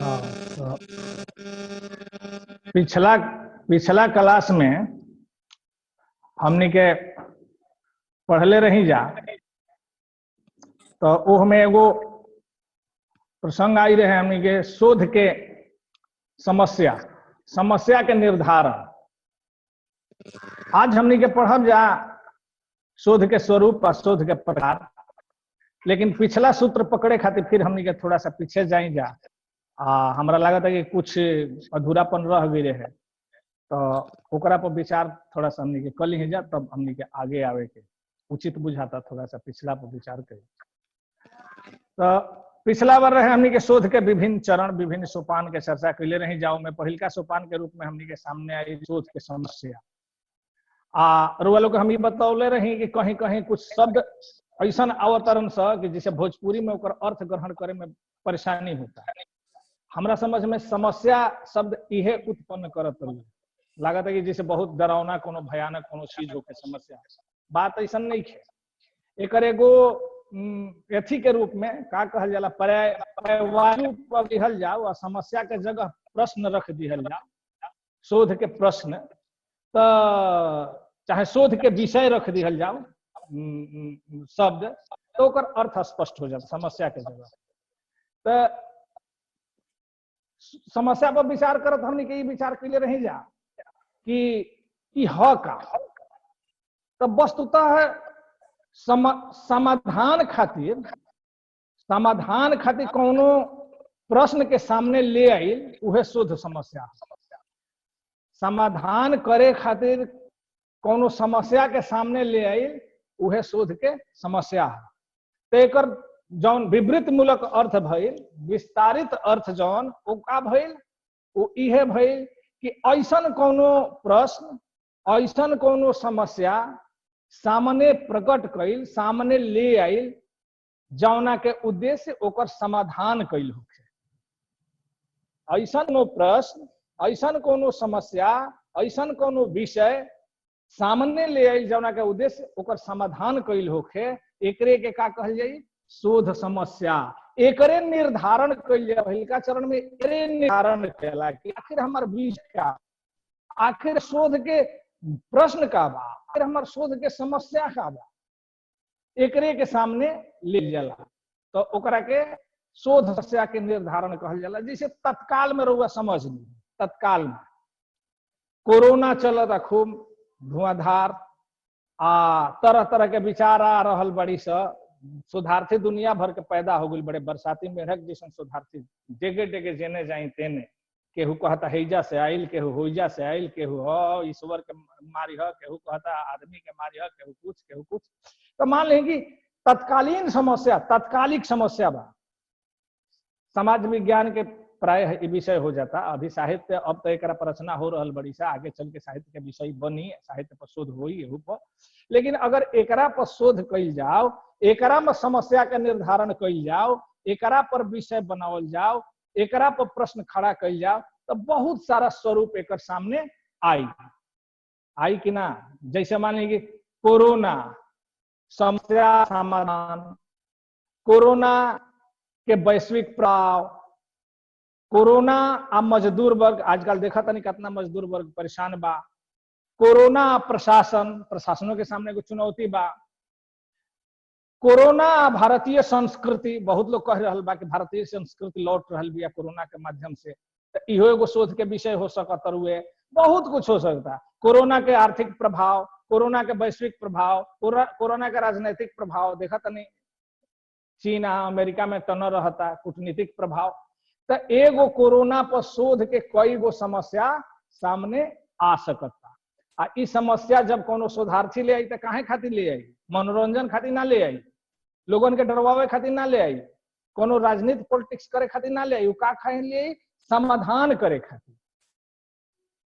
हाँ, तो पिछला पिछला क्लास में हमने के पढ़ले रही जा, तो वो हमें एगो प्रसंग आई रहे हमने के शोध के समस्या के निर्धारण। आज हमने के पढ़ब जा शोध के स्वरूप और शोध के प्रकार। लेकिन पिछला सूत्र पकड़े खातिर फिर हमने के थोड़ा सा पीछे जाई जा। हमरा लगा था कि कुछ अधूरापन रह गई रहे, तो ओकरा पर विचार थोड़ा सा हमने के कल ही जा, तब हमने के आगे आवे के उचित बुझाता थोड़ा सा पिछला पर विचार करें। तो पिछला बार रहे हमने के शोध के विभिन्न चरण, विभिन्न सोपान के चर्चा कैले रही जाओ में पहिल का सोपान के रूप में हमने के सामने आई शोध के समस्या। रुआ लोग हम बतौले रही कि कहीं कहीं कुछ शब्द ऐसा अवतरण सा कि जैसे भोजपुरी में ओकर अर्थ ग्रहण करे में परेशानी होता है। हमरा समझ में समस्या शब्द इहे उत्पन्न करत रही, लागत है कि जैसे बहुत डरावना कोनो भयानक कोनो चीज हो के समस्या। बात ऐसा नहीं है। एक एगो एथी के रूप में का कहल जाला, पर्यायवाची पर लिहल जाओ और समस्या के जगह प्रश्न रख दिहल जाओ, शोध के प्रश्न, तो चाहे शोध के विषय रख दिहल जाओ शब्द, तो ओकर अर्थ स्पष्ट हो जाता समस्या के जगह। तो समस्या पर विचार करत हमने के विचार के लिए रही जा कि ह का, तो वस्तुतः समाधान खातिर कोनो प्रश्न के सामने ले आई उहे शोध समस्या। समाधान करे खातिर कोनो समस्या के सामने ले आई उहे शोध के समस्या है। तो एकर जौन विवृत मूलक अर्थ भइल, विस्तारित अर्थ जौन वो का भइल, वो इहे भइल कि ऐसन कोनो प्रश्न, ऐसन कोनो समस्या सामने प्रकट कइल, सामने ले आइल, जौना के उद्देश्य ओकर समाधान कइल होखे। ऐसन कोनो प्रश्न, ऐसन कोनो समस्या, ऐसन कोनो विषय सामने ले आइल जौना के उद्देश्य ओकर समाधान कइल होखे, एकरे के का कहल जाई, शोध समस्या। एकरे निर्धारण कइल जाए पहिलका चरण में, एकरे निर्धारण कइला कि आखिर हमार विषय का, आखिर शोध के प्रश्न का बा, आखिर हमार शोध के समस्या का बा, एकरे के सामने ले जाला, तो ओकरा के शोध समस्या के निर्धारण कहल जाला। जैसे तत्काल में रहुआ समझ ली, तत्काल में कोरोना चलता खूब धुआंधार, तरह तरह के विचार आ रहल बड़ी सा, शोधार्थी दुनिया भर के पैदा हो गई, बड़े बरसाती मेढक जैसे शोधार्थी डेगे डेगे जेने जाई तेने, केहू कहता हैजा से आइल, केहू होइजा से आइल, केहू हो ईश्वर के मारी हो, केहू कहता आदमी के मारी हो, केहू कुछ। तो मान लें कि तत्कालीन समस्या, तात्कालिक समस्या बा, समाज विज्ञान के प्राय विषय हो जाता। अभी साहित्य अब तो एक रचना हो रहल बड़ी सा, आगे चल के साहित्य के विषय बनी, साहित्य पर शोध होई एहू पर। लेकिन अगर एकरा पर शोध कइल जाओ, एकरा में समस्या के निर्धारण कइल जाओ, एकरा पर विषय बनावल जाओ, एकरा पर प्रश्न खड़ा कइल जाओ, तो बहुत सारा स्वरूप एकर सामने आई कि ना। जैसे मान लीजिए कोरोना समस्या समाधान, कोरोना के वैश्विक प्रभाव, कोरोना आ मजदूर वर्ग, आजकल देखा था नहीं कितना मजदूर वर्ग परेशान बा, कोरोना प्रशासनों के सामने कुछ चुनौती बा, कोरोना भारतीय संस्कृति, बहुत लोग कह रहल बा कि भारतीय संस्कृति लौट रहल बिया कोरोना के माध्यम से, तो इहो एगो शोध के विषय हो सकता हुए, बहुत कुछ हो सकता। कोरोना के आर्थिक प्रभाव, कोरोना के वैश्विक प्रभाव, कोरोना के राजनीतिक प्रभाव, देखा था नहीं चीन अमेरिका में टन रहता, कूटनीतिक प्रभाव। तो एगो कोरोना पर शोध के कई गो समस्या सामने आ सकता। आ ई समस्या जब कोनो शोधार्थी ले आई तो काहे खातिर ले आई, मनोरंजन खातिर ना ले आई, लोगन के डरवावे खातिर ना ले आई, कोनो राजनीति पॉलिटिक्स करे खातिर ना ले आई, का खाए ले आई, समाधान करे खातिर।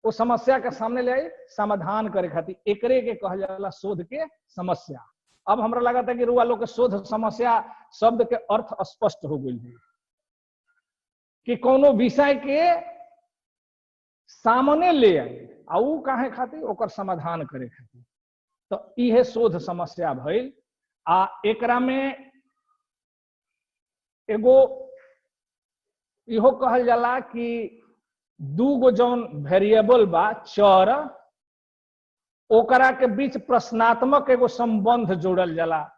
वो समस्या के सामने ले आई समाधान करे खातिर, एकरे के कहल जाला शोध के समस्या। अब हमरा लगा था कि रुआ लोग के शोध समस्या शब्द के अर्थ स्पष्ट हो गई है कि कोनो विषय के सामने ले आई, ऊ काहे खातिर, ओकर समाधान करे खातिर। तो इहे शोध समस्या भइल। एकरा में एगो इहो कहल जाला कि दूगो जौन वेरिएबल बा चर, ओकरा के बीच प्रश्नात्मक एगो संबंध जोड़ल जाला,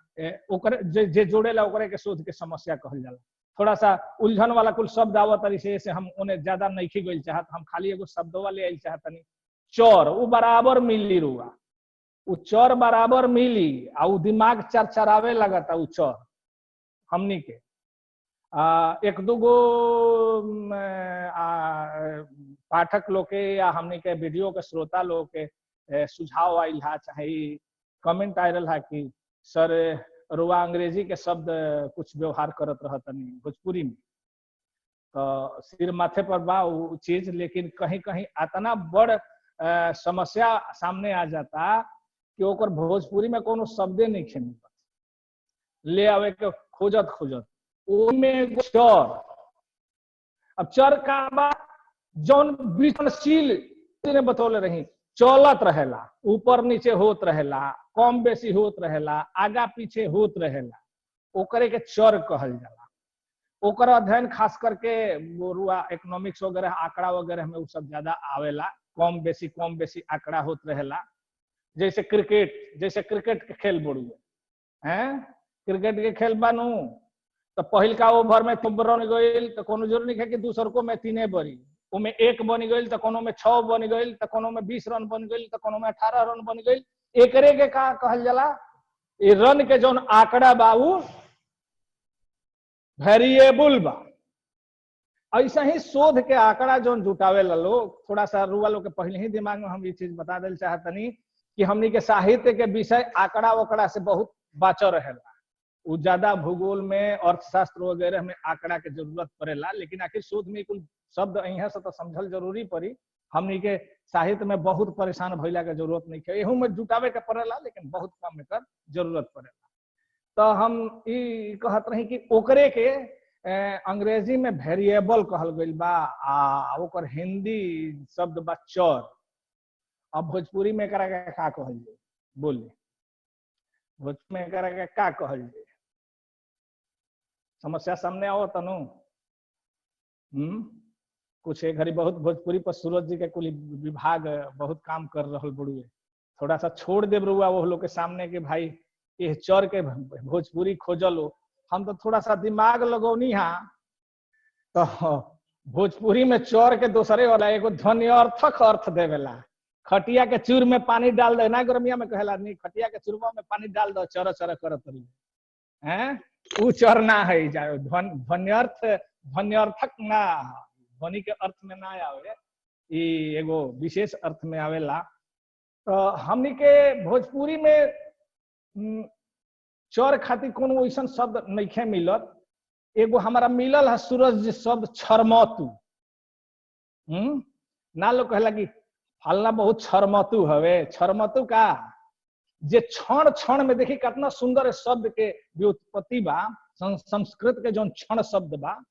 ओकरे जे जोड़ेला ओकरे के शोध के समस्या कहल जाला। थोड़ा सा उलझन वाला कुल शब्द आवत तरी से हम उन्हें ज्यादा नहीं गई चाहत, हम खाली एगो शब्दवा ले आई चाहतनी। चर वो बराबर मिली रुआ, उ चर बराबर मिली आ उ दिमाग चरचरावे लगता उ चर हमनी के। एक दूगो पाठक लोग के या हमनी के वीडियो के श्रोता लोग के सुझाव आयल है, चाहे कमेंट आयल है कि सर रुआ अंग्रेजी के शब्द कुछ व्यवहार करत रहतनी भोजपुरी में, तो सिर माथे पर बा वो चीज, लेकिन कहीं कहीं इतना बड़ समस्या सामने आ जाता कि ओकर भोजपुरी में कोनो शब्दे नहीं खे मिलत, ले आवे के खोजत खोजत ओमे चर। अब चर का बा जौन विचरणशील ने बतौले रही, चलत रहेला, ऊपर नीचे होत रहेला, कम बेसी होत रहेला, आगा पीछे होत रहेला, ओकरे के चर कहल जाला। ओकर अध्ययन खास करके रुआ इकोनॉमिक्स वगैरह आंकड़ा वगैरह में उ सब ज्यादा आवेला, कम बेसी आंकड़ा होत रहेला। जैसे क्रिकेट के खेल बड़ुए हैं, क्रिकेट के खेल बानू तो पहिल का ओवर में 3 रन गईल तो कोनो जरूरी नहीं है कि दूसर को में 3 बनी, उमे 1 बन गईल तो कोनो में 6 बन गईल, तो कोनो में 20 रन बन गईल, तो कोनो में 18 रन बन गईल। एकरे के का कहल जाला, ये रन के जौन आंकड़ा बा उ वेरिएबल बा। ऐसा ही शोध के आंकड़ा जौन जुटावे ला लोग, थोड़ा सा रुआ लोग के पहले ही दिमाग में हम ये चीज बता देल चाहतनी कि हमनी के साहित्य के विषय आंकड़ा वकड़ा से बहुत बाचल रहेला। उ ज्यादा भूगोल में अर्थशास्त्र वगैरह में आंकड़ा के जरूरत पड़ेला, लेकिन आखिर शोध में कुल शब्द अहिया से तो समझल जरूरी पड़ी। हमनी के साहित्य में बहुत परेशान भइला के जरूरत नहीं है, एहू में जुटावे के पड़ेला, लेकिन बहुत कम एकर जरूरत पड़ेला। तो हम ई कहत रही कि ओकरे के अंग्रेजी में वेरिएबल कहल गईल बा, आ ओकर हिंदी शब्द बा चर। अब भोजपुरी में एकरा के का कहल जाए, बोलिए भोजपुरी में एकरा के का कहल जाए? समस्या सामने आओ तनु। कुछ एक घड़ी बहुत भोजपुरी पर सूरज जी के कुल विभाग बहुत काम कर रहा बड़ुए, थोड़ा सा छोड़ देव रुआ वो लोग के सामने के भाई ये चर के भोजपुरी खोजलो। हम तो थोड़ा सा दिमाग लगौनी हा, तो भोजपुरी में चर के दूसरे वाला एगो ध्वन्यार्थक अर्थ देवेला। खटिया के चूर में पानी डाल दे ना, गर्मिया में कहेला नहीं, खटिया के चूरमा में पानी डाल दो, चर चर करत रही हैं, उ चर ना है जाए। ध्वन्यार्थक ना, ध्वनि के अर्थ में ना आवे, ये एगो विशेष अर्थ में आवेला। तो हमनी के भोजपुरी में चर खातिर कोनो ऐसा शब्द नहीं मिलत। एगो हमारा मिलल है सूरज जी शब्द छरमतु। ना लोग कहला कि फलना बहुत छरमतु हवे। छरमतु का जे क्षण क्षण में देखी कितना सुंदर शब्द के व्युत्पत्ति बा, संस्कृत के जो क्षण शब्द बा,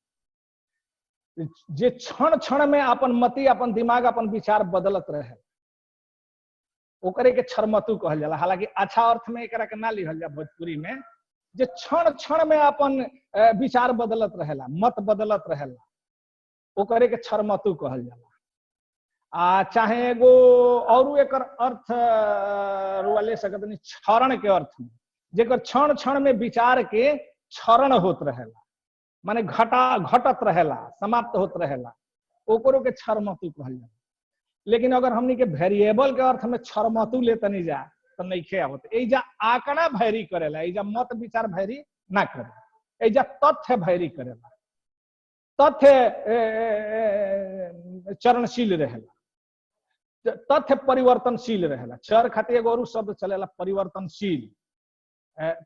जे क्षण क्षण में अपन मति, अपन दिमाग, अपन विचार बदलत रहे, ओकरे के छरमतु कहल जाला। हालांकि अच्छा अर्थ में एकरा के ना लिखल जा भोजपुरी में, जे क्षण क्षण में अपन विचार बदलत रहेला, मत बदलत रहेला, ओकरे के छरमतु कहल जाला। चाहे एगो और एकर अर्थ रुआ ले सकतनी क्षरण के अर्थ में, जेकर क्षण क्षण में विचार के क्षरण होत रहेला, माने घटत रहेला, समाप्त होत रहेला, ओकरो के छरमतु कहल जाला। लेकिन अगर हमनी के वेरिएबल के अर्थ में छरमतु ले तनी जा तो नहीं खे आवत। एजा आंकड़ा भैरी करेला, एजा मत विचार भैरी ना करे, एजा तथ्य भैरी करेला। तथ्य चरणशील रहेला, तथ्य परिवर्तनशील रहेला। चर खातिर एगो और शब्द चलेला परिवर्तनशील।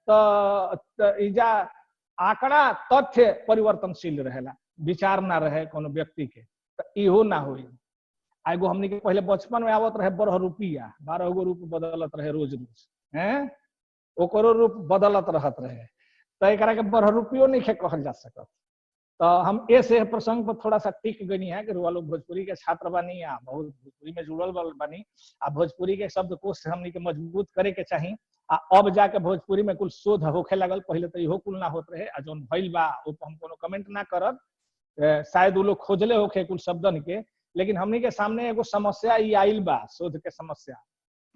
तो एजा आंकड़ा तथ्य परिवर्तनशील रहेला, विचार ना रहे कोनो व्यक्ति के, तो इहो ना होई। एगो हमनी के पहले बचपन में आवत रहे 12 रुपया, 12 गो रूप बदलत रहे रोज रोज, हैं ओकरो रूप बदलत रहत रहे, तो एकरा के 12 रुपयो नहीं कहल जा सकत। तो हम ऐसे प्रसंग पर थोड़ा सा टिक गनी है कि रुआ लोग भोजपुरी के छात्र बनी, आ बहुत भोजपुरी में जुड़ल बनी, आ भोजपुरी के शब्दकोश हमनी के मजबूत करे के चाहिए। अब जाके भोजपुरी में कुल शोध होखे लगल, पहले तो इहो कुल ना होत रहे। आ जौन भइल बा ओ हम कोनो कमेंट ना करब, शायद वो लोग खोजले होखे कुल शब्दन के, लेकिन हमनी के सामने एगो समस्या ई आइल बा, शोध के समस्या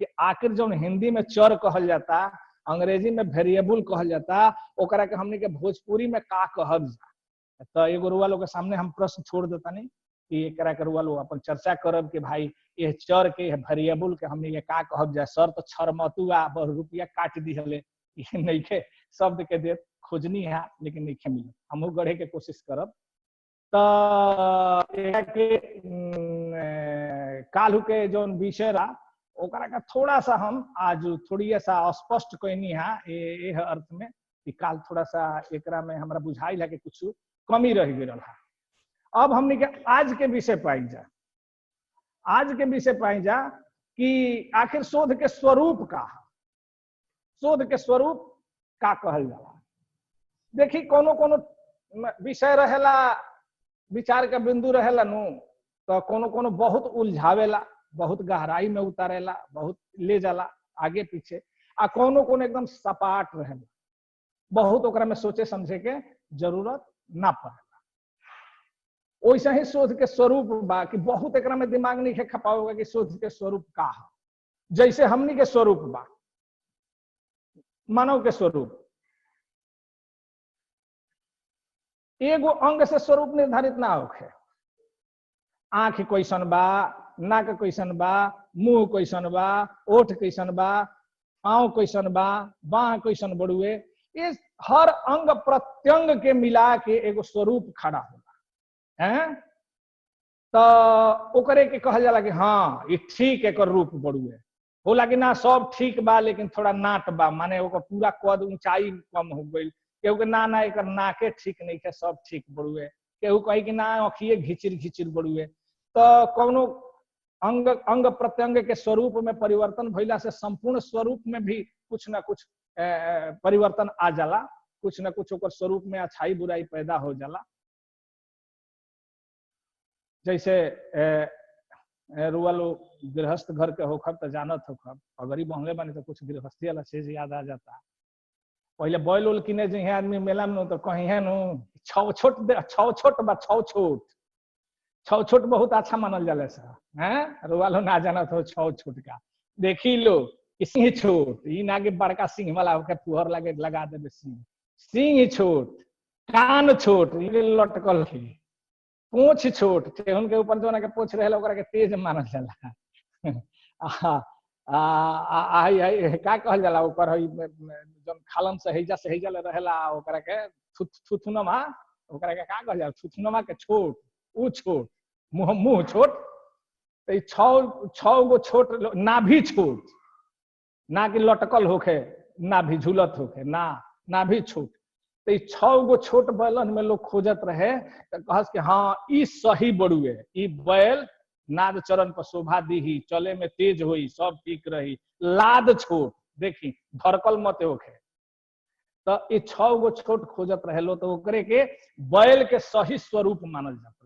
कि आखिर जो हिंदी में चर कहल जाता, अंग्रेजी में वेरिएबल कहल जाता, ओकरा के हमनी के भोजपुरी में का कहल जा। तो एगो रुआ लोग के सामने हम प्रश्न छोड़ देता नहीं कि एकरा के रुआ लोग अपन चर्चा करब कि भाई ये चर के वेरिएबल के हमनी के का कहब जाए। सर तो छरमतुआ रुपया काट दिहले, ये नहीं के शब्द के दे खोजनी है लेकिन नहीं के मिले, हमहू गढ़े के कोशिश करब। तो कालू के जो विषय रहा ओकरा का थोड़ा सा हम आज थोड़ी सा स्पष्ट कहनी है ये अर्थ में कि काल थोड़ा सा एकरा में हमरा बुझाई है कि कुछ कमी रह गई है। अब हमने के आज के विषय पाई जा, आज के विषय पाई जा कि आखिर शोध के स्वरूप का है, शोध के स्वरूप का कहल जाला। देखी कोनो कोनो विषय रहेला, विचार का बिंदु रहेला नु, तो कोनो कोनो बहुत उलझावेला, बहुत गहराई में उतारेला, बहुत ले जाला आगे पीछे, आ कोनो कोनो एकदम सपाट रहेला, बहुत ओकरा में सोचे समझे के जरूरत ना पड़ेला। वैसे ही शोध के स्वरूप बा कि बहुत एकरा में दिमाग नहीं खपाओगा कि शोध के स्वरूप का है। जैसे हमनी के स्वरूप बा, मानव के स्वरूप एगो अंग से स्वरूप निर्धारित ना होखे। आंख कैसन बा, नाक कैसन बा, मुंह कैसन बा, ओठ कैसन बा, पांव कैसन बा, बाह कैसन बड़ुए, ये हर अंग प्रत्यंग के मिला के एगो स्वरूप खड़ा होला है। तो ओकरे के कहल जाला कि हाँ ये ठीक एक रूप बड़ुए होला कि ना, सब ठीक बा लेकिन थोड़ा नाट बा, माने ओकर पूरा कद ऊंचाई कम हो गई। केहू के ना एक नाके ठीक नहीं है, सब ठीक बड़ुए। केहू कही कि ना अखिए घिचिर घिचिर बड़ुए। तो कोनो अंग अंग प्रत्यंग के स्वरूप में परिवर्तन भइला से संपूर्ण स्वरूप में भी कुछ ना कुछ परिवर्तन आ जाला, कुछ ना कुछ ओकर स्वरूप में अच्छाई बुराई पैदा हो जाला। जैसे रुआ लोग गृहस्थ घर के होखब तो जानत होखब, अगर ही बहले बने तो कुछ गृहस्थी वाला चीज याद आ जाता। पहले बैल उल किने जे आदमी मेला में तो कहीं है नु छौ छोट बा, छौ छोट बहुत अच्छा मानल जाला सा हैं। रुआ लो ना जानत हो छौ छोट का, देखी लो सिंह छोट, ई ना के बड़का सिंह वाला होके पुहर लगे लगा देबे सिंह। सिंह छोट, कान छोट, ई लटकल है, पूंछ छोट, ठेहुन के ऊपर जो ना के पूंछ रहेला ओकरा के तेज मानल जाला। आई का कहल जाला ऊपर हई जब खालन सहेजा रहेला ओकरा के थुथुनमा, ओकरा के का कहल जाला थुथुनमा के छोट, ऊ छोट, मुंह छोट। तो छौ गो छोट, नाभि छोट, ना कि लटकल होखे, नाभि झूलत होखे, ना भी छोट। तो छौ गो छोट बैलन में लोग खोजत रहे तो कहस कि हाँ ई सही बड़ुए, ई बैल नाद चरण पर शोभा दी, चले में तेज हुई, सब ठीक रही। लाद छोट, देखी धरकल मत होखे। तो ये छौ गो छोट खोजत रहे लो, तो ओकरे के बैल के सही स्वरूप मानल जाता है।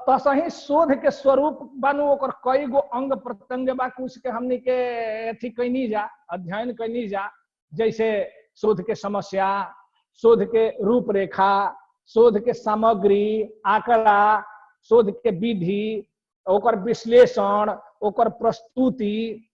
तो सही शोध के स्वरूप बानू ओकर कई गो अंग प्रत्यंग बा, कुछ के हमनी के अथी कैनी जा, अध्ययन कैनी जा। जैसे शोध के समस्या, शोध के रूपरेखा, शोध के सामग्री, आंकड़ा, शोध के विधि, ओकर विश्लेषण, ओकर प्रस्तुति,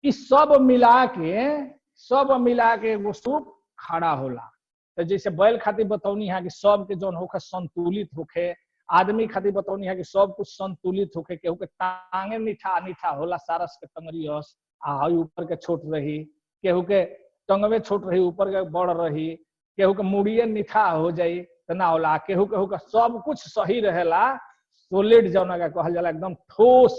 इस सब मिला के एगो स्वरूप खड़ा होला। तो जैसे बैल खातिर बतौनी है कि सब के जौन होखे संतुलित होखे, आदमी खातिर बतौनी है कि सब कुछ संतुलित होखे। केहू के टांगे नीठा होला, सारस के टंगरी हस आ ऊपर के छोट रही, केहू के टंगवे छोट रही ऊपर के बड़ रही, केहू के मुड़िए नीठा हो जाई तो ना होला, केहू के सब कुछ सही रहेला, सोलिड जौना का कहल जाला एकदम ठोस।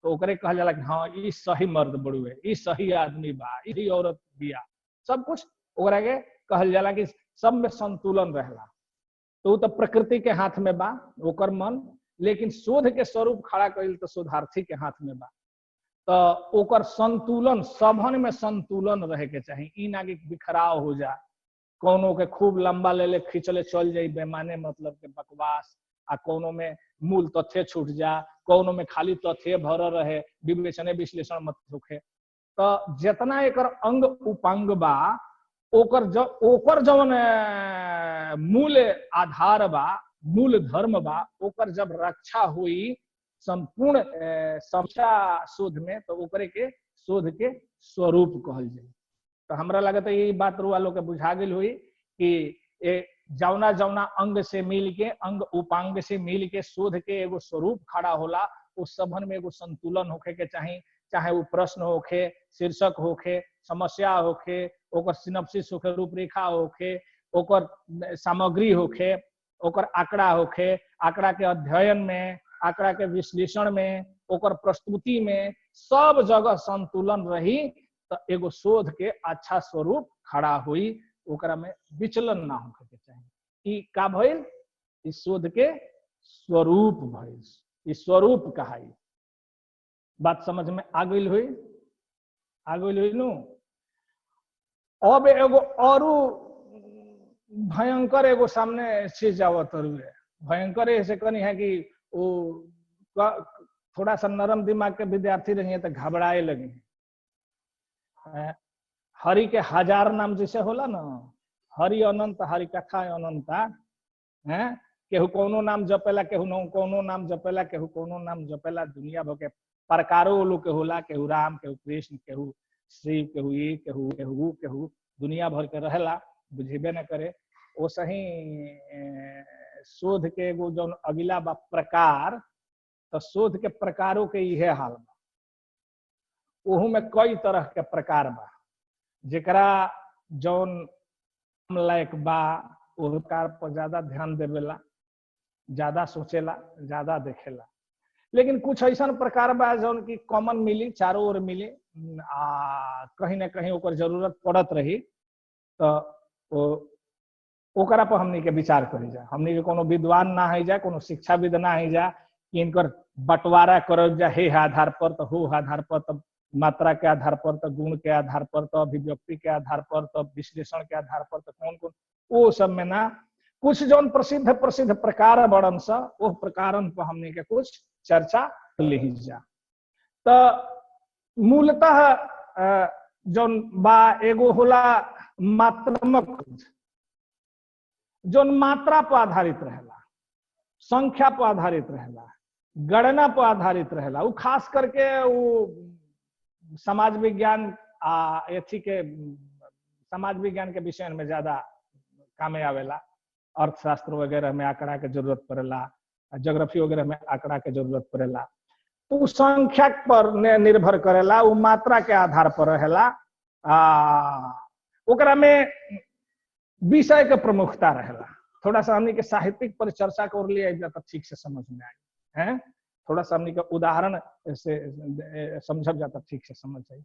तो ओकरे कहल जाला कि हाँ ई सही मर्द बड़ुए, ई सही आदमी बा, ई औरत बिया, सब कुछ ओकरा के कहल जाला कि सब में संतुलन रहेला। तो तो प्रकृति के हाथ में बा ओकर मन, लेकिन शोध के स्वरूप खड़ा कइल तो शोधार्थी के हाथ में बा। तो ओकर संतुलन, सबन में संतुलन रहे के चाहिए, ई ना कि बिखराव हो जा, कोनो के खूब लंबा ले खींचले चल जाई बेमाने मतलब के बकवास, आ कोनो में मूल तथ्य छूट जा, कोनो में खाली तथ्य भर रहे, विवेचने विश्लेषण मत होखे। तो जितना एकर अंग उपांग बा ओकर जौन मूल आधार बा, मूल धर्म बा, ओकर जब रक्षा हुई संपूर्ण समस्या शोध में, तो ओकरे के शोध के स्वरूप कहल जाए। तो हमरा लगता है ये बात रुआ लोग के बुझा गई हुई कि जौना जौना अंग से मिल के, अंग उपांग से मिल के शोध के एगो स्वरूप खड़ा होला, उस सबन में एगो संतुलन होखे के चाहिए। चाहे वो प्रश्न होखे, शीर्षक होखे, समस्या होखे, ओकर सिनॉप्सिस होखे, रूपरेखा होखे, ओकर सामग्री होखे, ओकर आंकड़ा होखे, आंकड़ा के अध्ययन में, आंकड़ा के विश्लेषण में, ओकर प्रस्तुति में, सब जगह संतुलन रही तो एगो शोध के अच्छा स्वरूप खड़ा हुई, ओकरा में विचलन ना होखे के चाहिए। ई का भइल? इस शोध के स्वरूप भइल, इस स्वरूप कहाई। बात समझ में आ गई हुई? आ गई हुई नु? अब एगो और भयंकर एगो सामने चीज आवत है। भयंकर ऐसे कनी है कि वो थोड़ा सा नरम दिमाग के विद्यार्थी रही है तो घबराए लगे। हरि के 1000 नाम जैसे होला ना, हरि अनंत, हरि कथा अनंता है, केहू कोनो नाम जपेला, केहू कोनो नाम जपेला, केहू कोनो नाम जपेला, दुनिया भर के प्रकारों लोग के होला, केहू राम, केहू कृष्ण, केहू शिव, केहू ई, केहू केहू केहू दुनिया भर के रहेला, बुझेबे न करे। वो सही शोध के एगो जो अगिला बा प्रकार, तो शोध के प्रकारों के इहे हाल बा। ओहू में कई तरह के प्रकार बा, जेकरा जौन लायक बा वो प्रकार पर ज्यादा ध्यान देवेला, ज्यादा सोचेला, ज्यादा देखेला। लेकिन कुछ ऐसा प्रकार बा जौन की कॉमन मिली, चारों ओर मिली, कहीं ना कहीं ओकर जरूरत पड़त रही, तो ओकरा पर हमनी के विचार करी जा। हमनी के कोनो विद्वान ना है जा, कोनो शिक्षाविद ना है जा कि इनकर बंटवारा करल जा, हे आधार पर, तो हो आधार पर, तो मात्रा के आधार पर, तो गुण के आधार पर, तो अभिव्यक्ति के आधार पर, तो विश्लेषण के आधार पर, तो कौन कौन, वो सब में ना। कुछ जौन प्रसिद्ध प्रसिद्ध प्रकार बड़न सा, वो प्रकारन पर हमने के कुछ चर्चा ली जा। तो मूलतः जौन बा एगो होला मात्रात्मक, जौन मात्रा पर आधारित रहेला, संख्या पर आधारित रहेला, गणना पर आधारित रहेला। वो खास करके वो समाज विज्ञान एथी के समाज विज्ञान के विषय में ज्यादा कामे आवेला। अर्थशास्त्र वगैरह में आंकड़ा के जरूरत पड़ेला, ज्योग्राफी वगैरह में आंकड़ा के जरूरत पड़ेला। तो संख्या पर निर्भर करेला, वो मात्रा के आधार पर रहेला। ओकरा में विषय के प्रमुखता रहेला। थोड़ा सा हमनी के साहित्यिक पर चर्चा कर लिया तो ठीक से समझ में आए हैं। थोड़ा सा हमनी के उदाहरण से समझ जाता ठीक से समझ आई।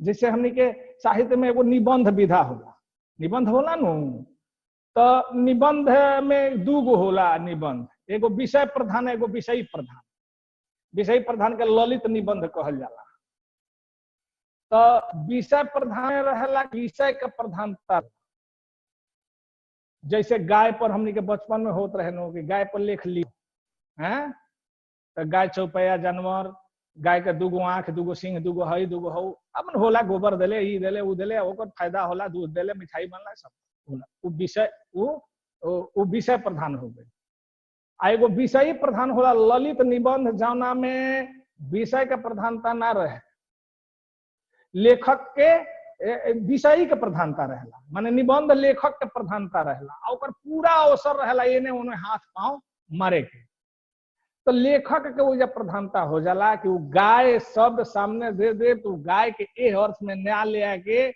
जैसे हमनी के साहित्य में एगो निबंध विधा होला, निबंध होला नु, तो निबंध में दूगो होला निबंध, एगो विषय प्रधान, एगो विषयी प्रधान। विषयी प्रधान के ललित निबंध कहल जाला। तो विषय प्रधान रहेला, विषय के प्रधानता। जैसे गाय पर हमनी के बचपन में होत रहे नो कि गाय पर लेख ली हैं, तो गाय चौपया जानवर, गाय के दूगो आंख, दूगो सिंह, दूगो हई, दूगो हऊ, अपन होला, गोबर देले, ई देले, ऊ देले, ओकर फायदा होला, दूध देले, मिठाई बनला, सब होला। वो विषय, वो विषय प्रधान हो गई। आ एगो विषयी प्रधान होला ललित निबंध, जौना में विषय के प्रधानता ना रहे, लेखक के विषयी के प्रधानता रहेला, माने निबंध लेखक के प्रधानता रहेला। ओकर पूरा अवसर रहेला एने ओने हाथ पांव मारे के। तो लेखक के वो जब प्रधानता हो जाला कि वो गाय शब्द सामने दे दे, तो गाय के ए अर्थ में न्याय ले आके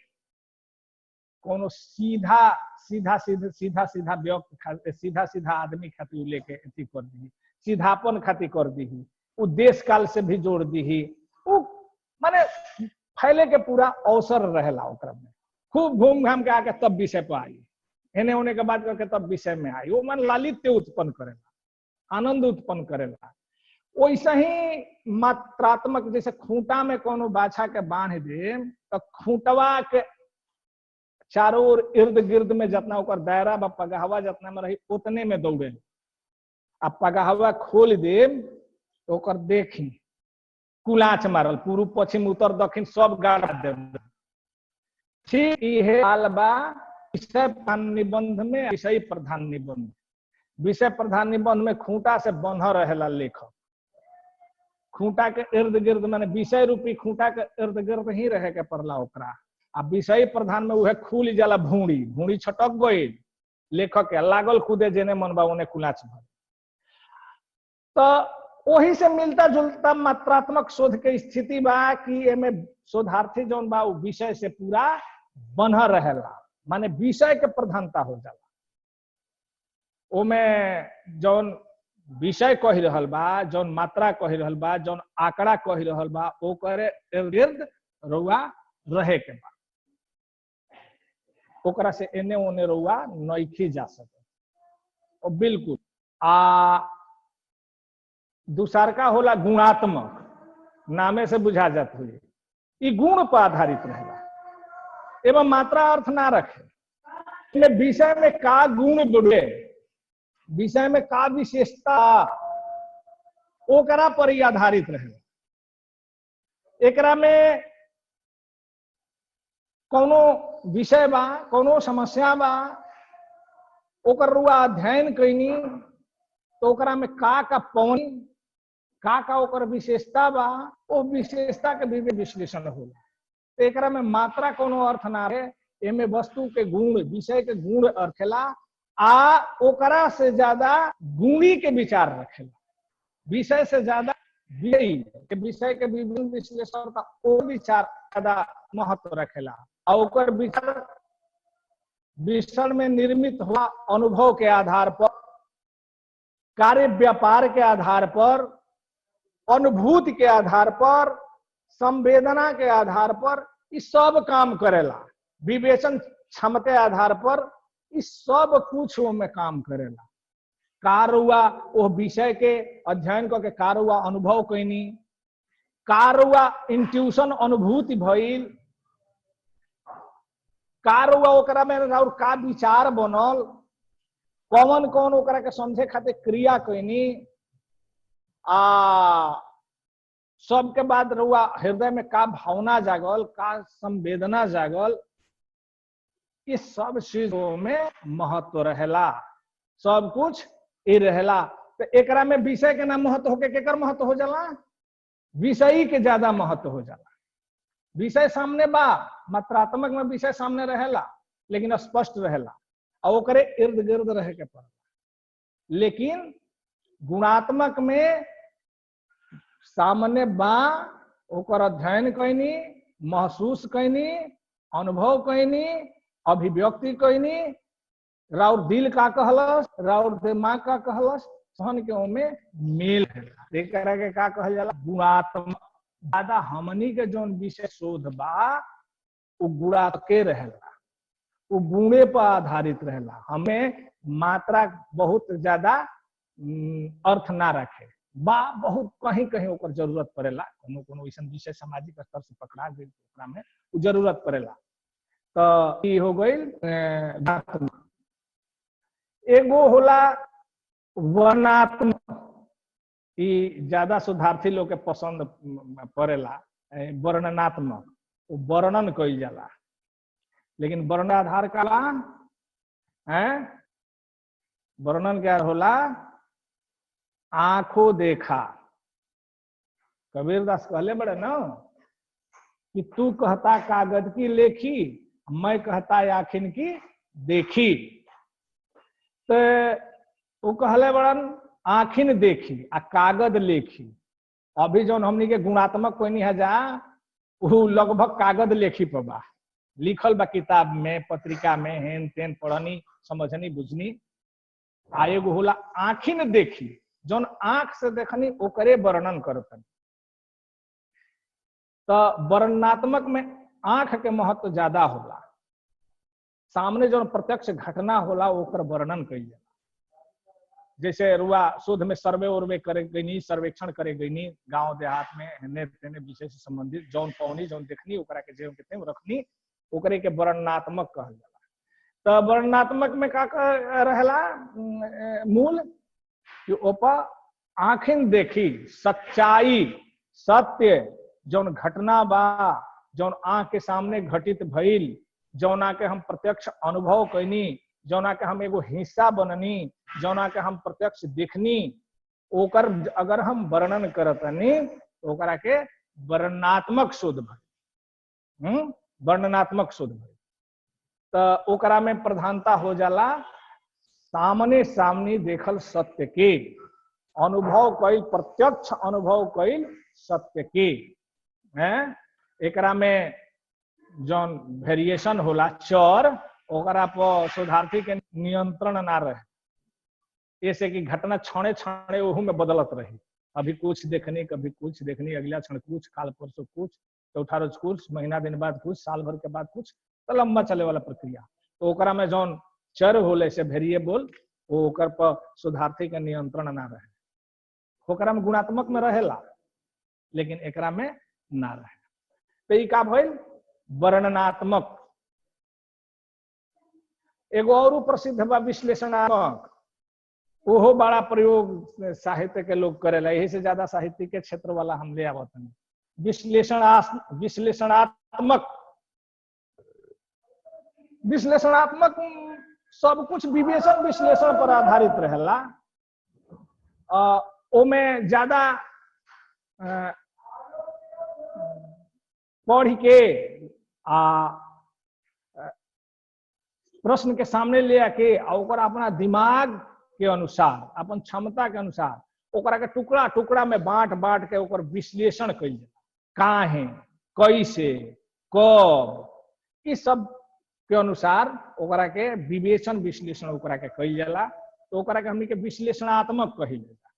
कोनो सीधा सीधा सीधा सीधा सीधा व्यक्ति, सीधा सीधा आदमी खातिर लेके अथी कर दी, सीधापन खातिर कर दी, वो देश काल से भी जोड़ दी, वो माने फैले के पूरा अवसर रहेला ओकरा में। खूब घूम घाम के आके तब विषय पर आई, एने होने के बाद करके तब विषय में आई। वो मन लालित्य उत्पन्न करेला, आनंद उत्पन्न करेला। वैसे ही मात्रात्मक, जैसे खूंटा में कोनो बाछा के बांध दे, तो खूंटवा के चारों ओर इर्द गिर्द में जितना ओकर दायरा बा पगहवा जितना में रही उतने में दौड़े। अब पगहवा खोल दे तो ओकर देखी कुलाच मारल, पूर्व पश्चिम उत्तर दक्षिण सब गाड़ा दे, ठीक इहे हाल बा विषय प्रधान निबंध में, विषय प्रधान निबंध। विषय प्रधान निबंध में खूंटा से बंधा रहेला लेखक, खूंटा के इर्द गिर्द माने विषय रूपी खूंटा के इर्द गिर्द ही रहे के पड़ला ओकरा। आ विषय प्रधान में उहे खुल जाला भूड़ी, भूड़ी छटक गई, लेखक के लागल खुदे जेने मन बा ओने कुलाच भर। तो वही से मिलता जुलता मात्रात्मक शोध के स्थिति बा कि एमे शोधार्थी जौन बा विषय से पूरा बंधा रहेला, माने विषय के प्रधानता हो जाला। ओमे जौन विषय कही रहल बा, जौन मात्रा कही रहल बा, जौन आंकड़ा कही रहल बा, ओकरे इर्द गिर्द रउआ रहे के बा, ओकरा से एने ओने रउआ नइखी जा सके। और बिल्कुल दूसरका होला गुणात्मक, नामे से बुझा जात हुई ई गुण पर आधारित रहेला एवं मात्रा अर्थ ना रखे। विषय में का गुण बढ़े, विषय में का विशेषता, ओकरा पर ही आधारित रहेला। एकरा में कोनो विषय बा, कोनो समस्या बा, ओकर रुआ अध्ययन कैनी तो ओकरा में का पौनी, का ओकर विशेषता बा, ओ विशेषता के भी विश्लेषण होला। तो एकरा में मात्रा कोनो अर्थ ना रहे, एमे वस्तु के गुण, विषय के गुण अर्थेला, आ ओकरा से ज्यादा गुणी के विचार रखेला, विषय से ज्यादा विषय के विभिन्न विश्लेषण का ओ विचार ज्यादा महत्व रखेला। और ओकर विचार विषय में निर्मित हुआ अनुभव के आधार पर, कार्य व्यापार के आधार पर, अनुभूति के आधार पर, संवेदना के आधार पर इस सब काम करेला, विवेचन क्षमता के आधार पर इस सब कुछ में काम करेला। कारुआ वो विषय के अध्ययन करके कारुआ अनुभव कैनी, कारुआ इंट्यूशन अनुभूति भइल, कारुआ ओकरा में और का विचार बनल, कौन कौन ओकरा के समझे खातिर क्रिया कैनी, सबके बाद रुआ हृदय में का भावना जागल, का संवेदना जागल, इस सब चीजों में महत्व रहेला, सब कुछ ये रहेला। तो एकरा में विषय के नाम महत्व होके केकर महत्व हो जाला, विषयी के ज्यादा महत्व हो जाला। विषय सामने बा, मात्रात्मक में विषय सामने रहेला लेकिन स्पष्ट रहेला और ओकरे इर्द गिर्द रहे के पड़ेला। लेकिन गुणात्मक में सामने बा, ओकर अध्ययन कैनी, महसूस कैनी, अनुभव कैनी, अभिव्यक्ति कैनी, राउर दिल का कहलस, राउर दिमाग का कहलस, सहन के ओमे मेल है, के का कहल जाला गुणात्मक। ज्यादा हमनी के जौन विषय शोध बा वो गुणात्मक रहेला, वो गुणे पर आधारित रहेला, हमें मात्रा बहुत ज्यादा अर्थ ना रखे बा, बहुत कहीं कहीं ओकर जरूरत पड़ेला, कोनो कोनो ऐसा विषय सामाजिक स्तर से पकड़ा गई ओकरा में वो जरूरत पड़ेला। तो ई हो गई गुणात्मक। एगो होला वर्णात्मक, ज्यादा शोधार्थी लोग के पसंद पड़ेला, वर्णनात्मक, वर्णन कइल जाला। लेकिन वर्ण आधार का है, वर्णन क्या होला, आंखों देखा। कबीरदास कहले बड़े ना कि तू कहता कागज की लेखी, मैं कहता आखिन की देखी। तो वो कहले बड़न आखिन देखी आ कागज लेखी। अभी जो हमनी के गुणात्मक कोई है जा वो लगभग कागज लेखी पर बा, लिखल बा किताब में, पत्रिका में, हेन तेन पढ़नी, समझनी, बुझनी। एगो होला आखिन देखी, जौन आंख से देखनी ओकरे वर्णन करतन। तो वर्णनात्मक में आंख के महत्व ज्यादा होला, सामने जो प्रत्यक्ष घटना होला ओकर वर्णन कइल जाला। जैसे रुआ शोध में सर्वे उर्वे करे गई, सर्वेक्षण करे गई गांव देहात में, हेने तेने विषय से संबंधित जौन पौनी जौन देखनी ओकरा के जे के रखनी, ओकरे के वर्णनात्मक कहल जाला। तो वर्णनात्मक में का रहेला मूल कि ओपर आंखिन देखी, सच्चाई, सत्य जौन घटना बा, जौन आंख के सामने घटित भइल, जौना के हम प्रत्यक्ष अनुभव कैनी, जौना के हम एगो हिस्सा बननी, जौना के हम प्रत्यक्ष देखनी, ओकर अगर हम वर्णन करतनी तो ओकरा के वर्णनात्मक शोध भई, वर्णनात्मक शोध भई। तो ओकरा में प्रधानता हो जाला सामने सामने देखल सत्य के, अनुभव कैल, प्रत्यक्ष अनुभव कैल सत्य के हैं। एकरा में जौन वेरिएशन होला चर, ओकरा पर शोधार्थी के नियंत्रण ना रहे, ऐसे कि घटना क्षणे क्षणे ओहू में बदलत रही, अभी कुछ देखनी, कभी कुछ देखनी, अगला क्षण कुछ, काल परसों कुछ, चौथा रोज कुछ, महीना दिन बाद कुछ, साल भर के बाद कुछ, तो लंबा चले वाला प्रक्रिया। तो ओकरा में जौन चर होले से वेरिएबल, वो ओकर पर शोधार्थी के नियंत्रण ना रहे। ओकरा में गुणात्मक में रहेला, लेकिन एकरा में ना रहे। तो ई का भइल वर्णनात्मक। एगो और प्रसिद्ध बा विश्लेषणात्मक, ओहो बड़ा प्रयोग साहित्य के लोग करेला, यही से ज्यादा साहित्य के क्षेत्र वाला हम ले आवत हैं। विश्लेषणात्मक, विश्लेषणात्मक सब कुछ विवेचन विश्लेषण पर आधारित रहेला। ओमे ज्यादा पढ़ के प्रश्न के सामने ले आके ओकर अपना दिमाग के अनुसार, अपन क्षमता के अनुसार ओकरा के टुकड़ा टुकड़ा में बांट बांट के ओकर विश्लेषण कइल जाला। काहे, कैसे, कब, इस सब के अनुसार ओकरा के विवेचन विश्लेषण ओकरा के कइल जाला। तो ओकरा के हमनी के विश्लेषणात्मक कहिल जाला।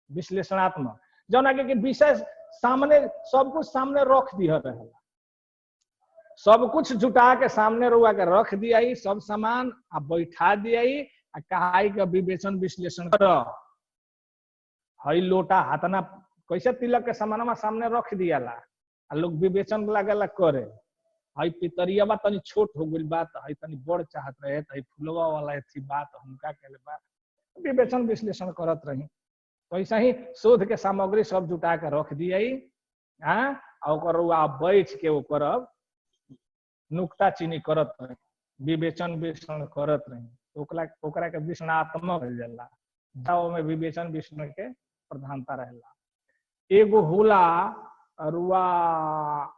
विश्लेषणात्मक जौन आगे के विषय सामने, सब कुछ सामने रख दिया रहेला, सब कुछ जुटा के सामने रुआ के रख दिया, सब सामान आ बैठा दिया, कहाई के विवेचन विश्लेषण कर। हई लोटा हाथना कैसे तिलक के सामानमा सामने रख दिया ला, आ लोग विवेचन लगेला करे। हई पितरिया बा तनी छोट हो गइल बा, हई तनी बड़ चाहत रहे, हई फुलवा वाला थी बात हमका केले बा, विवेचन विश्लेषण करत रही। तो ऐसा ही शोध के सामग्री सब जुटा के रख दिया, ओकर बैठ के ओकर अब नुक्ता चीनी करत रही, विवेचन विश्लेषण करत रही। ओकरा के विश्लेषणात्मक कहल जाला, जाओ में विवेचन विश्लेषण के प्रधानता रहेला। एगो होला रुआ,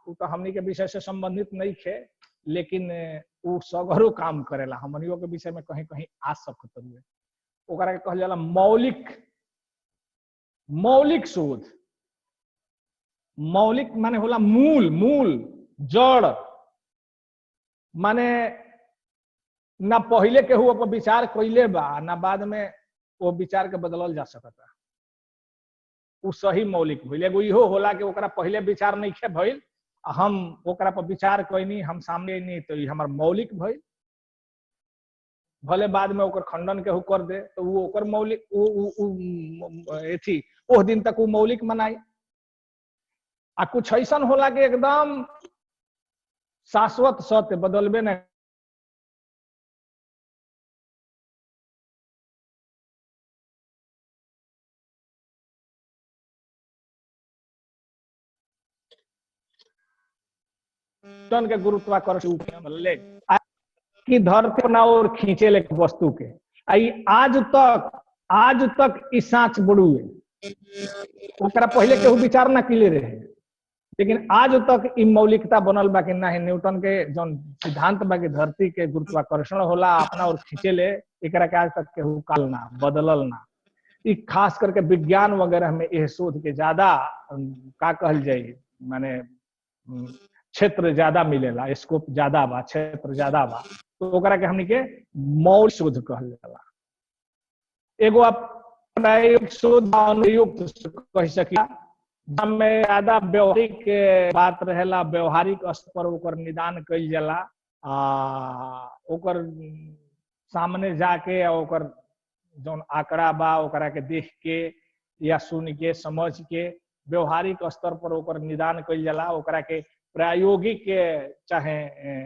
उ तो हमनी के विषय से संबंधित नहीं थे, लेकिन उ सगरो काम करेला, हमनियों के विषय में कहीं कहीं आ सकत है। ओकरा के कहल जाला मौलिक, मौलिक शोध। मौलिक माने होला मूल, मूल जड़, माने ना पहले के हुआ पर विचार कइले बा, ना बाद में वो विचार के बदलल जा सकता, उ सही मौलिक भइल। एगो इहो होला कि ओकरा पहले विचार नहीं खे भइल, हम ओकरा पर विचार कइनी, हम सामने नहीं, तो हमार मौलिक भइल। भले बाद में ओकर खंडन केहू कर दे तो वो ओकर मौलिक, एथी ओह दिन तक वो मौलिक मनाई। आ कुछ ऐसा होला कि एकदम शाश्वत सत्य, बदलबे न। के गुरुत्वाकर्षण की धरती अपना ओर खींचे ले वस्तु के, आज तक इस सांच बड़ुए, ओकरा पहले केहू विचार ना किले रहे, लेकिन आज तक इ मौलिकता बनल बा कि ना। न्यूटन के जौन सिद्धांत बा कि धरती के गुरुत्वाकर्षण होला, अपना ओर खींचे ले, एकरा के आज तक केहू काल ना, बदलल ना। इ खास करके विज्ञान वगैरह में यह शोध के ज्यादा का कहल जाए, माने क्षेत्र ज्यादा मिलेला, स्कोप ज्यादा बा, क्षेत्र ज्यादा बा, तो ओकरा के हमनी के मौलिक शोध कहल जाला। एगो प्रायोगिक शोध अनुयुक्त कह सकिया, में ज्यादा व्यवहारिक बात रहेला, व्यवहारिक स्तर पर ओकर निदान कइल जाला। ओकर सामने जाके ओकर जौन आंकड़ा बा ओकरा के देख के या सुन के समझ के व्यवहारिक स्तर पर ओकर निदान कइल जाला। ओकरा के प्रायोगिक चाहे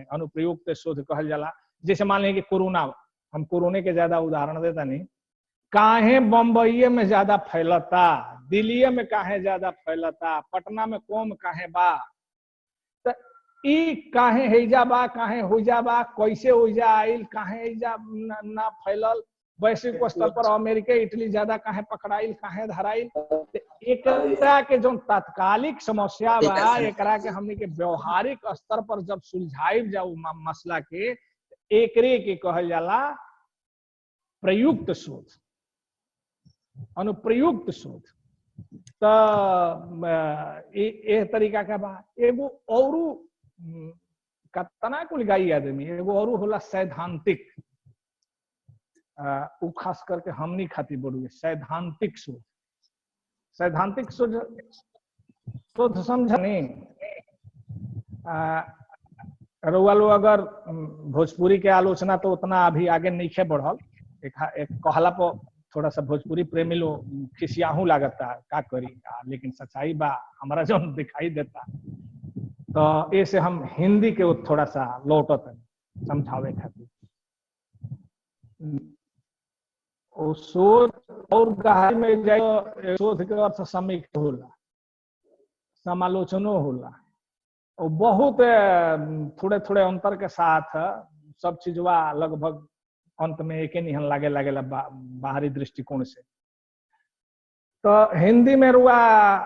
अनुप्रयुक्त शोध कहल जाला। जैसे मान लीजिए कि कोरोना, हम कोरोना के ज्यादा उदाहरण देता नहीं, काहे बम्बई में ज्यादा फैलता, दिल्ली में काहे ज्यादा फैलता, पटना में कम काहे बा, तो ई काहे हैजा बा, काहे होइजा बा, कैसे होइजा आइल, काहे हैजा ना फैलल, वैश्विक स्तर पर अमेरिका इटली ज्यादा काहे पकड़ाइल, काहे धराइल। एकरा के जो तात्कालिक समस्या बा, एकरा के हमनी के व्यवहारिक स्तर पर जब सुलझाइब जाऊ मसला के, एकरे के कहल जाला प्रयुक्त शोध, अनुप्रयुक्त शोध। तो ए तरीका का बा। एगो औरू कतना कुल गाई आदमी, एगो औरू होला सैद्धांतिक, उ खास करके हमनी खातिर बड़ुए सैद्धांतिक शोध। सैद्धांतिक शोध शोध समझनी, रउआ लोग अगर भोजपुरी के आलोचना तो उतना अभी आगे नहीं बढ़ल, एक कहला पर थोड़ा सा भोजपुरी प्रेमी लोग खिसियाहू लागता, का करी, लेकिन सच्चाई बा हमारा जो दिखाई देता। तो ऐसे हम हिंदी के थोड़ा सा लौटत समझावे खातिर। शोध और गहराई में जाए, शोध के अर्थ समीक्षा होला, समालोचनो होला, और बहुत थोड़े थोड़े अंतर के साथ सब चीजवा लगभग अंत में एक निहन लागे लागेला बाहरी दृष्टिकोण से। तो हिंदी में रुआ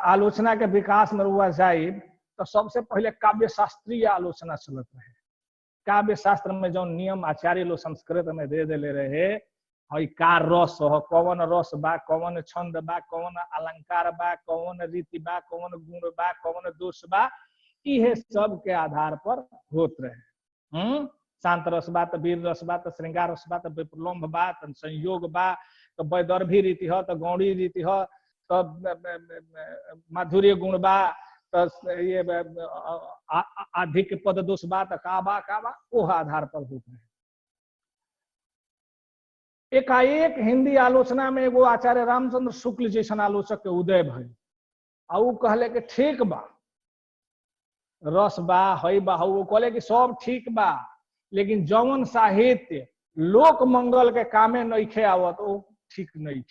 आलोचना के विकास में रुआ जाए तो सबसे पहले काव्य शास्त्रीय आलोचना चलत रहे। काव्य शास्त्र में जो नियम आचार्य लोग संस्कृत में दे देले रहे, हई का रस हो, कौन रस बा, कौन छंद बा, कौन अलंकार बा, कौन रीति बा, कौन गुण बा, कौन दोष बा, इहे सब के आधार पर होत रहे। शांत रस बा तो वीर रस बा तो श्रृंगार रस बा तो विप्रलम्भ बा तो संयोग बा, तो वैदर्भी रीति हो तो गौड़ी रीति हो, तो माधुर्य गुण बा, तो ये अधिक पद दोष बा तो का बा ओह आधार पर होते हैं। एकाएक हिंदी आलोचना में एगो आचार्य रामचंद्र शुक्ल जैसन आलोचक के उदय भइल, आ उ कहले कि ठीक बा, रस बा, हई बा, वो कहले कि सब ठीक बा, लेकिन जौन साहित्य लोक मंगल के कामे नइखे आवत वो ठीक नहीं है।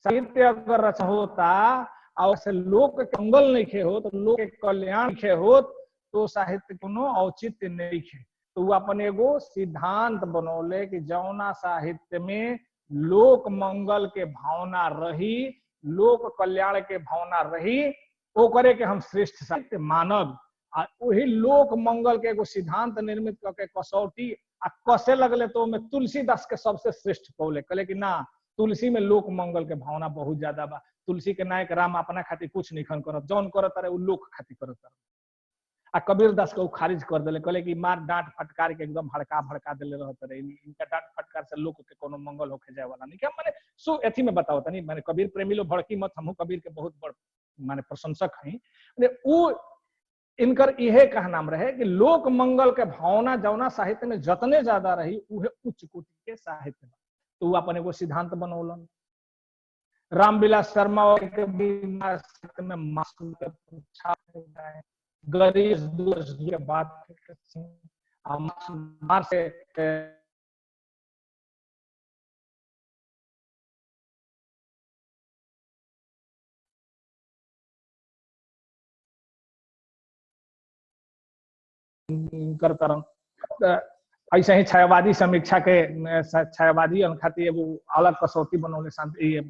साहित्य अगर रचना होता और से लोक के मंगल नइखे हो, तो लोक के कल्याण नइखे हो, तो साहित्य कोनो औचित्य नहीं है। तो वो अपन एगो सिद्धांत बनौले कि जौना साहित्य में लोक मंगल के भावना रही, लोक कल्याण के भावना रही, वो करे कि हम श्रेष्ठ साहित्य मानव। आ वही लोक मंगल के एगो सिद्धांत निर्मित करके कसौटी आ कसे लगले, तो में तुलसीदास के सबसे श्रेष्ठ पौले, कहले कि ना, तुलसी में लोक मंगल के भावना बहुत ज्यादा बा। तुलसी के नायक राम अपना खातिर कुछ नहीं करत, जौन करत रहे वो लोक खातिर करत रहे। आ कबीर दास को खारिज कर दिले, कहले कि मार डांट फटकार के एकदम भड़का दिले रहत रहे, इनका डांट फटकार से लोक के कोनो मंगल होके जाए वाला नहीं। क्या माने सो एथी में बताओ तनी, माने कबीर प्रेमी लोग भड़की मत, हमहू कबीर के बहुत बड़ माने प्रशंसक हैं। इनकर यह कहनाम रहे कि लोक मंगल के भावना जौना साहित्य में जतने ज्यादा रही उहे उच्च कोटि के साहित्य। तो वो अपन एगो सिद्धांत बनौलन। रामविलास शर्मा के में गरीब दोष की बात से करता ऐसे ही छायावादी समीक्षा के छायावादी खातिर एगो अलग कसौटी बनौले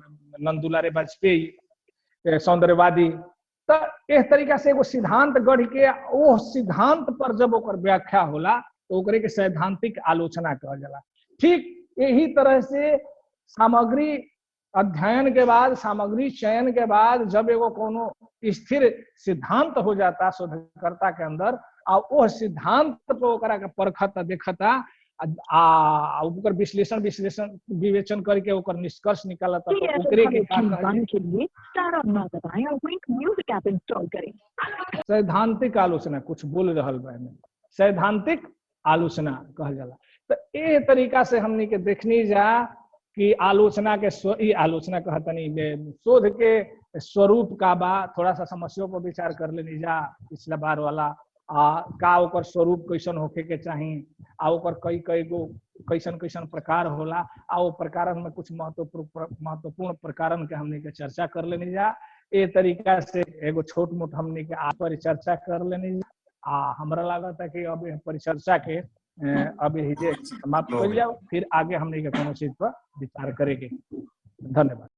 नंदुलारे वाजपेयी सौंदर्यवादी। तो इस तरीका से एगो सिद्धांत गढ़ के वो सिद्धांत पर जब ओकर व्याख्या होला तो ओकरे के सैद्धांतिक आलोचना कहल जाला। ठीक यही तरह से सामग्री अध्ययन के बाद, सामग्री चयन के बाद जब एगो कोनो स्थिर सिद्धांत हो जाता शोधकर्ता के अंदर, आ वो सिद्धांत पर ओकरा के परखता देखता आ ओकर विश्लेषण विवेचन करके ओकर निष्कर्ष निकालता, तो ओकरे के सैद्धांतिक आलोचना कुछ बोल रहल बा, सैद्धांतिक आलोचना कहल जाला। तो ए तरीका से हमनी के देखनी जा कि आलोचना के आलोचना कहतनी शोध के स्वरूप का बा, थोड़ा सा समस्याओं पर विचार कर लेनी जा पिछला बार वाला। का ओकर स्वरूप कैसन होके के चाहिए, आ ओकर कई गो कैसन प्रकार होला, आ वो प्रकारन में कुछ महत्वपूर्ण प्रकारन के हमने के चर्चा कर लेनी जा। ए तरीका से एगो छोट मोट हमने के आप पर चर्चा कर लेनी जा। हमरा लगा था कि अब परिचर्चा के अब यही समाप्त कर जाओ, फिर आगे हमने कोनो चीज पर विचार करेंगे। धन्यवाद।